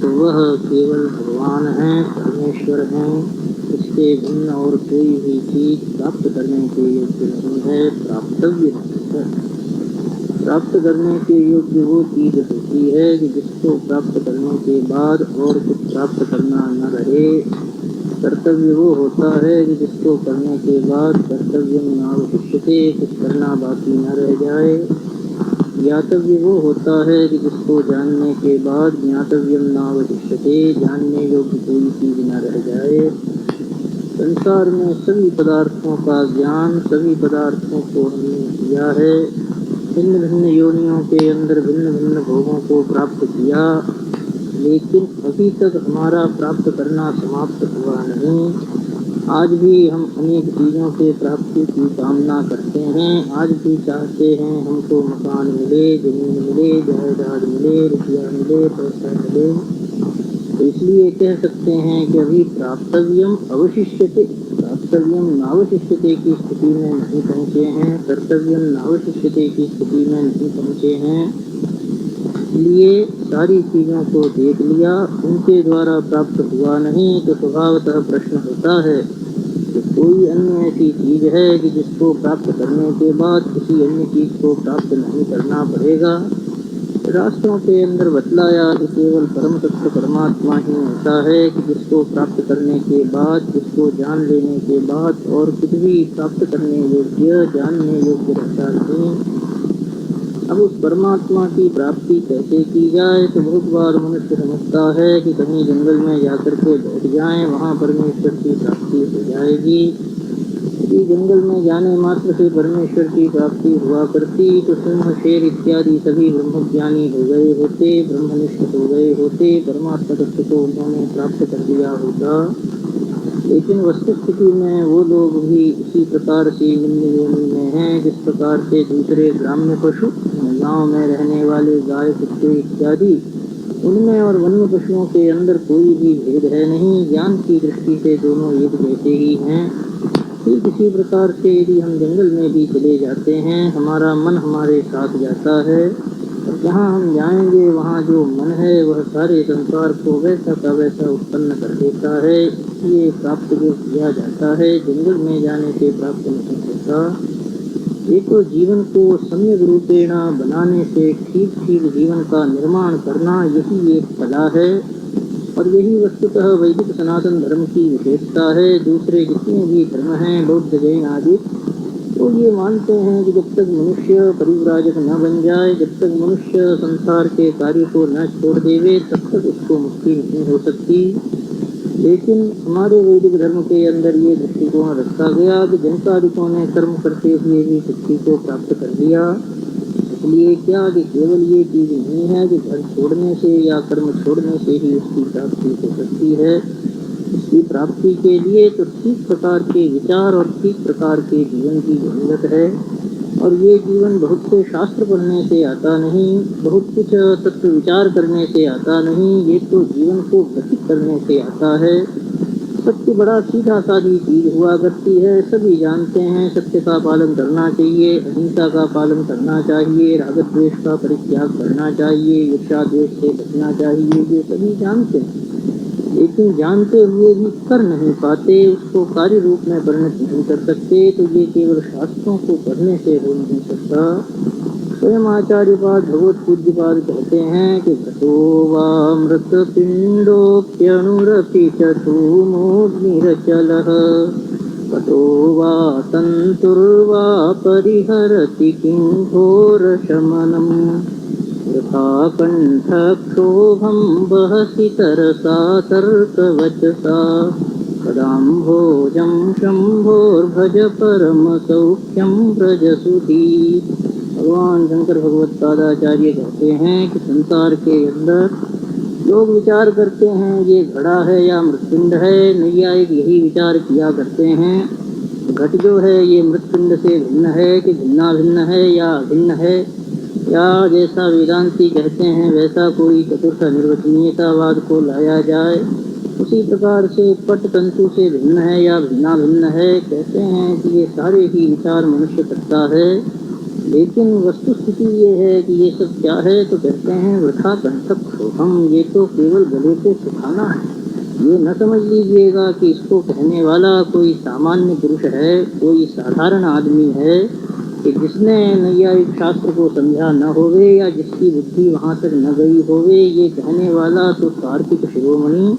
तो वह केवल भगवान हैं, परमेश्वर हैं। इसके भिन्न और कोई भी चीज प्राप्त करने के योग्य नहीं है, प्राप्तव्य नहीं है। प्राप्त करने के योग्य वो चीज होती है कि जिसको प्राप्त करने के बाद और कुछ प्राप्त करना न रहे। कर्तव्य वो होता है कि जिसको करने के बाद कर्तव्य नावशिष्यते, कुछ करना बाकी न रह जाए। ज्ञातव्य वो होता है कि जिसको जानने के बाद ज्ञातव्यम नावशिष्यते, जानने योग्य कोई चीज न रह जाए। संसार में सभी पदार्थों का ज्ञान, सभी पदार्थों को हमने किया है। भिन्न भिन्न योनियों के अंदर भिन्न भिन्न भोगों को प्राप्त किया, लेकिन अभी तक हमारा प्राप्त करना समाप्त हुआ नहीं। आज भी हम अनेक चीज़ों के प्राप्ति की कामना करते हैं। आज भी चाहते हैं हमको मकान मिले, जमीन मिले, जायदाद मिले, रुपया मिले, पैसा मिले। तो इसलिए कह सकते हैं कि अभी प्राप्तव्यम अवशिष्यते, कर्तव्यम नावशिष्यते की स्थिति में नहीं पहुँचे हैं, कर्तव्यम नावशिष्यते की स्थिति में नहीं पहुँचे हैं। इसलिए सारी चीज़ों को देख लिया, उनके द्वारा प्राप्त हुआ नहीं। तो स्वभावतः प्रश्न होता है कि कोई अन्य ऐसी चीज़ है कि जिसको प्राप्त करने के बाद किसी अन्य चीज़ को प्राप्त नहीं करना पड़ेगा। शास्त्रों के अंदर बतलाया कि केवल परम तत्व परमात्मा ही ऐसा है कि जिसको प्राप्त करने के बाद, जिसको जान लेने के बाद और कुछ भी प्राप्त करने योग्य, जानने योग्य रहता नहीं। अब उस परमात्मा की प्राप्ति कैसे की जाए? तो बहुत बार मनुष्य समझता है कि कहीं जंगल में जाकर के बैठ जाएं, वहाँ परमेश्वर की प्राप्ति हो जाएगी। यदि जंगल में जाने मात्र से परमेश्वर की प्राप्ति हुआ करती तो सिंह, शेर इत्यादि सभी ब्रह्मज्ञानी हो गए होते, ब्रह्मनिष्ठ हो गए होते, परमात्मा तत्व को उन्होंने प्राप्त कर लिया होता। लेकिन वस्तुस्थिति में वो लोग भी इसी प्रकार से निम्न योनि में हैं जिस प्रकार से दूसरे ग्राम्य पशु, गांव में रहने वाले गाय, कुत्ते इत्यादि, उनमें और वन्य पशुओं के अंदर कोई भी भेद है नहीं। ज्ञान की दृष्टि से दोनों एक जैसे ही हैं। ठीक इसी प्रकार से यदि हम जंगल में भी चले जाते हैं, हमारा मन हमारे साथ जाता है और जहाँ हम जाएंगे वहाँ जो मन है वह सारे संसार को वैसा का वैसा उत्पन्न कर देता है। ये प्राप्त जो किया जाता है जंगल में जाने से प्राप्त नहीं होता। ये तो जीवन को सम्यक रूपेण बनाने से ठीक ठीक जीवन का निर्माण करना, यही एक कला है और यही वस्तुतः वैदिक सनातन धर्म की विशेषता है। दूसरे जितने भी धर्म हैं, बौद्ध, जैन आदि, तो ये मानते हैं कि जब तक मनुष्य परिव्राजक न बन जाए, जब तक मनुष्य संसार के कार्य को न छोड़ देवे, तब तक उसको मुक्ति नहीं हो सकती। लेकिन हमारे वैदिक धर्म के अंदर ये दृष्टिकोण रखा गया कि जनकादिकों ने कर्म करते हुए भी मुक्ति को प्राप्त कर लिया। इसलिए क्या कि केवल ये चीज नहीं है कि घर छोड़ने से या कर्म छोड़ने से ही उसकी प्राप्ति हो सकती है। इसकी प्राप्ति के लिए तो ठीक प्रकार के विचार और ठीक प्रकार के जीवन की जरूरत है। और ये जीवन बहुत से शास्त्र पढ़ने से आता नहीं, बहुत कुछ तत्व विचार करने से आता नहीं, ये तो जीवन को व्यतीत करने से आता है। सत्य बड़ा सीधा सादी चीज हुआ करती है, सभी जानते हैं। सत्य का पालन करना चाहिए, अहिंसा का पालन करना चाहिए, राग द्वेष का परित्याग करना चाहिए, ईर्ष्या द्वेष से बचना चाहिए, ये सभी जानते हैं। लेकिन जानते हुए भी कर नहीं पाते, उसको कार्य रूप में परिणत नहीं कर सकते। तो ये केवल शास्त्रों को पढ़ने से हो नहीं सकता। स्वयं आचार्यपाद भगवत पूज्यपाद कहते हैं कि घटो वामृत पिंडोप्यणुरपि च धूमोऽग्निरचलः घटो वा तन्तुर्वा परिहरति किं घोरशमनम् यथा कण्ठक्षोभं वहसि तरसा तर्कवचसा पदाम्भोजं शम्भोर्भज परमसौख्यं व्रजसुधी। भगवान शंकर भगवत पादाचार्य कहते हैं कि संसार के अंदर लोग विचार करते हैं ये घड़ा है या मृतपिंड है। नैयायिक यही विचार किया करते हैं घट जो है ये मृतपिंड से भिन्न है कि भिन्ना भिन्न है या भिन्न है, या जैसा वेदांती कहते हैं वैसा कोई चतुर्थ निर्वचनीयतावाद को लाया जाए। उसी प्रकार से पट तंतु से भिन्न है या भिन्ना भिन्न है। कहते हैं कि ये सारे ही विचार मनुष्य करता है। लेकिन वस्तु स्थिति ये है कि ये सब क्या है, तो कहते हैं वृथा कंठक शोभम, ये तो केवल गले पे सुखाना है। ये न समझ लीजिएगा कि इसको कहने वाला कोई सामान्य पुरुष है, कोई साधारण आदमी है कि जिसने नैयायिक शास्त्र को समझा न होवे या जिसकी बुद्धि वहाँ तक न गई होवे। ये कहने वाला तो तार्किक शिरोमणि,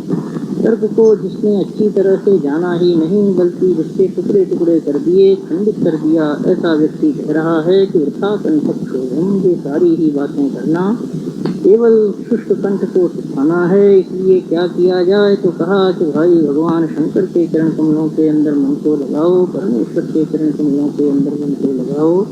तर्क को जिसने अच्छी तरह से जाना ही नहीं बल्कि जिसके टुकड़े टुकड़े कर दिए, खंडित कर दिया, ऐसा व्यक्ति कह रहा है कि वृथा कंठक शोभम, ये सारी ही बातें करना केवल शुष्क कंठ को सुखाना है। इसलिए क्या किया जाए, तो कहा कि भाई भगवान शंकर के चरण कमलों के अंदर मन को लगाओ, परमेश्वर के चरण कमलों के अंदर मन को लगाओ,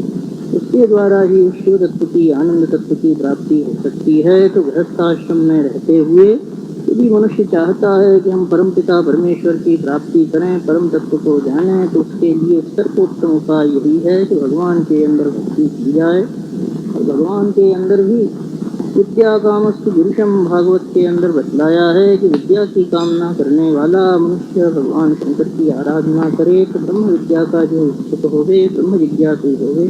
उसके द्वारा ही शिव तत्व की, आनंद तत्व की प्राप्ति हो सकती है। तो गृहस्थाश्रम में रहते हुए यदि मनुष्य चाहता है कि हम परमपिता परमेश्वर की प्राप्ति करें, परम तत्व को जानें, तो उसके लिए सर्वोत्तम उपाय यही है कि भगवान के अंदर भक्ति की जाए। और भगवान के अंदर भी विद्या कामस्तु पुरुषम, भागवत के अंदर बतलाया है कि विद्या की कामना करने वाला मनुष्य भगवान शंकर की आराधना करे तो ब्रह्म विद्या का जो इच्छुक होवे, ब्रह्म जिज्ञासु होवे,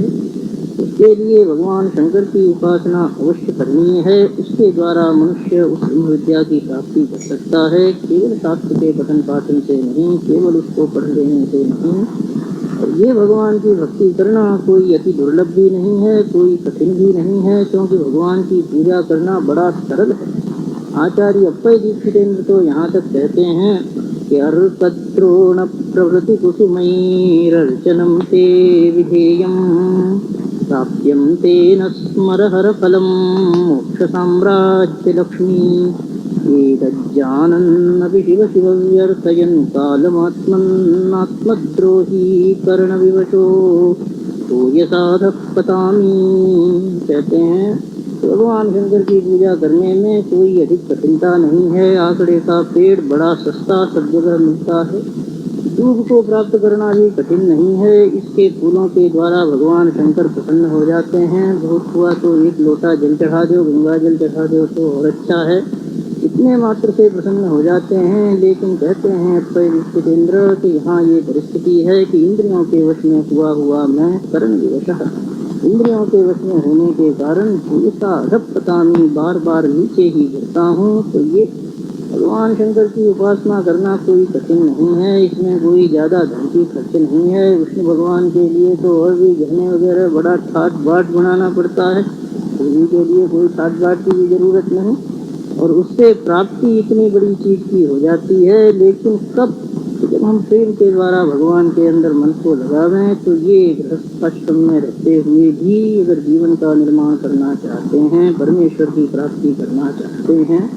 उसके लिए भगवान शंकर की उपासना अवश्य करनी है। उसके द्वारा मनुष्य उस ब्रह्म विद्या की प्राप्ति कर सकता है, केवल शास्त्र के पठन पाठन से नहीं, केवल उसको पढ़ लेने से नहीं। और ये भगवान की भक्ति करना कोई अति दुर्लभ भी नहीं है, कोई कठिन भी नहीं है, क्योंकि भगवान की पूजा करना बड़ा सरल है। आचार्य अप्पय दीक्षितेंद्र तो यहाँ तक कहते हैं कि अर्कद्रोण प्रभृति कुसुमैरर्चनं ते विधेयं, प्राप्यं तेन स्मरहर फलं मोक्ष साम्राज्य लक्ष्मी, एतज्जानन्नपि शिव शिव व्यर्थयन् कालमात्मन्नात्मद्रोही कर्णविवशो भूय साधक पतामी। कहते हैं भगवान शंकर की पूजा करने में कोई अधिक कठिनता नहीं है। आंकड़े का पेड़ बड़ा सस्ता सब जगह मिलता है। दूब को प्राप्त करना भी कठिन नहीं है। इसके फूलों के द्वारा भगवान शंकर प्रसन्न हो जाते हैं। बहुत हुआ तो एक लोटा जल चढ़ा दो, गंगा जल चढ़ा दो तो और अच्छा है। इतने मात्र से प्रसन्न हो जाते हैं। लेकिन कहते हैं अप्पय दीक्षितेंद्र कि यहाँ ये परिस्थिति है कि इंद्रियों के वश में हुआ मैं करण विवशः, इंद्रियों के वश में होने के कारण ऐसा अधपतामी, बार बार नीचे ही गिरता हूँ। तो ये भगवान शंकर की उपासना करना कोई कठिन नहीं है, इसमें कोई ज़्यादा धन की खर्च नहीं है। विष्णु भगवान के लिए तो और भी गहने वगैरह बड़ा ठाट बाट बनाना पड़ता है, देवी के लिए कोई ठाट बाट की भी जरूरत नहीं, और उससे प्राप्ति इतनी बड़ी चीज की हो जाती है। लेकिन कब, जब हम प्रेम के द्वारा भगवान के अंदर मन को लगावें, तो ये गृहस्थाश्रम में रहते हुए भी अगर जीवन का निर्माण करना चाहते हैं, परमेश्वर की प्राप्ति करना चाहते हैं,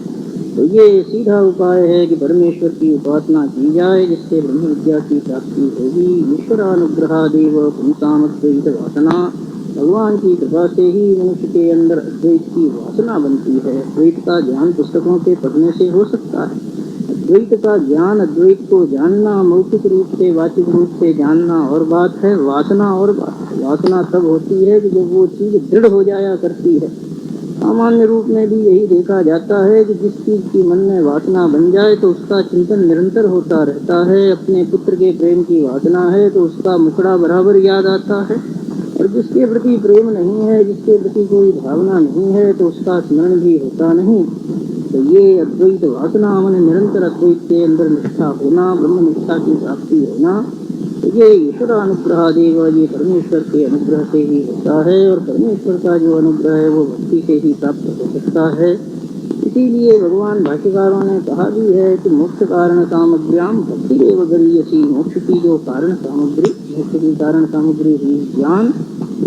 तो ये सीधा उपाय है कि परमेश्वर की उपासना की जाए, जिससे ब्रह्म विद्या की प्राप्ति होगी। ईश्वरानुग्रहादेव पुंसामद्वैत वासना, भगवान की कृपा से ही मनुष्य के अंदर अद्वैत की वासना बनती है। अद्वैत का ज्ञान पुस्तकों के पढ़ने से हो सकता है। अद्वैत का ज्ञान, अद्वैत को जानना, मौखिक रूप से, वाचिक रूप से जानना और बात है, वासना और बात है। वासना तब होती है कि जब वो चीज दृढ़ हो जाया करती है। सामान्य रूप में भी यही देखा जाता है कि जिस चीज की मन में वासना बन जाए तो उसका चिंतन निरंतर होता रहता है। अपने पुत्र के प्रेम की वासना है तो उसका मुखड़ा बराबर याद आता है, और जिसके प्रति प्रेम नहीं है, जिसके प्रति कोई भावना नहीं है, तो उसका स्मरण भी होता नहीं। तो ये अद्वैत वासना, मन निरंतर अद्वैत के अंदर निष्ठा होना, ब्रह्म निष्ठा की प्राप्ति होना, तो ये ईश्वर अनुग्रह देव, ये परमेश्वर के अनुग्रह से ही होता है। और परमेश्वर का जो अनुग्रह है वो भक्ति से ही प्राप्त हो सकता है। इसीलिए भगवान भाष्यकारों ने कहा भी है कि मोक्ष कारण सामग्र्याम भक्ति देव गरीयसी, मोक्ष की जो कारण सामग्री, मोक्ष की कारण सामग्री हुई ज्ञान,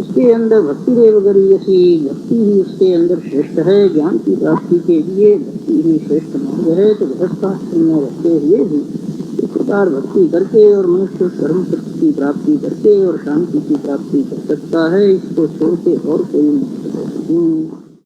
उसके अंदर भक्ति देव गरीयसी, भक्ति ही उसके अंदर श्रेष्ठ है। ज्ञान की प्राप्ति के लिए भक्ति ही श्रेष्ठ मार्ग है। तो गृहस्थाश्रम में रहते हुए भी इस प्रकार भक्ति करके और मनुष्य धर्म सत्य की प्राप्ति करके और शांति की प्राप्ति कर सकता है। इसको छोड़ के और कोई नहीं।